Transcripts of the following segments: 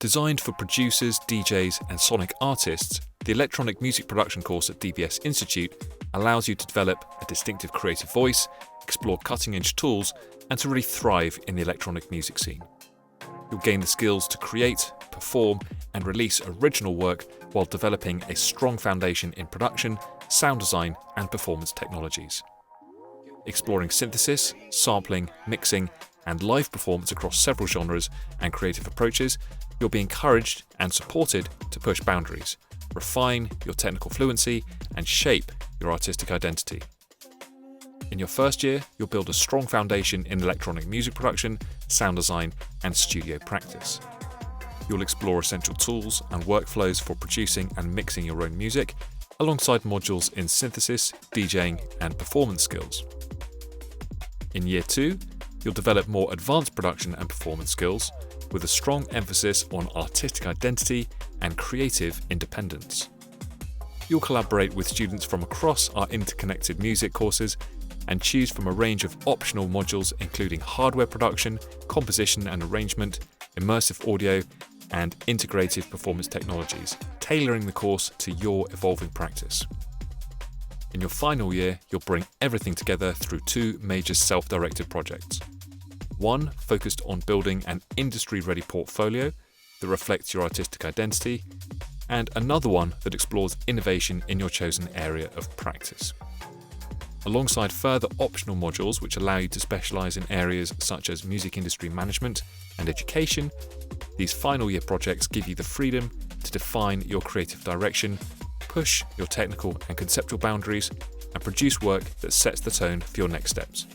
Designed for producers, DJs and sonic artists, the Electronic Music Production course at DBS Institute allows you to develop a distinctive creative voice, explore cutting-edge tools, and to really thrive in the electronic music scene. You'll gain the skills to create, perform, and release original work while developing a strong foundation in production, sound design, and performance technologies. Exploring synthesis, sampling, mixing, and live performance across several genres and creative approaches, you'll be encouraged and supported to push boundaries, refine your technical fluency, and shape your artistic identity. In your first year, you'll build a strong foundation in electronic music production, sound design, and studio practice. You'll explore essential tools and workflows for producing and mixing your own music, alongside modules in synthesis, DJing, and performance skills. In Year 2, you'll develop more advanced production and performance skills, with a strong emphasis on artistic identity and creative independence. You'll collaborate with students from across our interconnected music courses and choose from a range of optional modules including hardware production, composition and arrangement, immersive audio, and integrative performance technologies, tailoring the course to your evolving practice. In your final year, you'll bring everything together through 2 major self-directed projects. One focused on building an industry-ready portfolio that reflects your artistic identity, and another one that explores innovation in your chosen area of practice. Alongside further optional modules which allow you to specialise in areas such as music industry management and education, these final year projects give you the freedom to define your creative direction, push your technical and conceptual boundaries, and produce work that sets the tone for your next steps.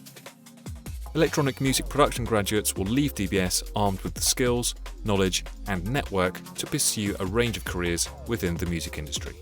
Electronic music production graduates will leave DBS armed with the skills, knowledge, and network to pursue a range of careers within the music industry.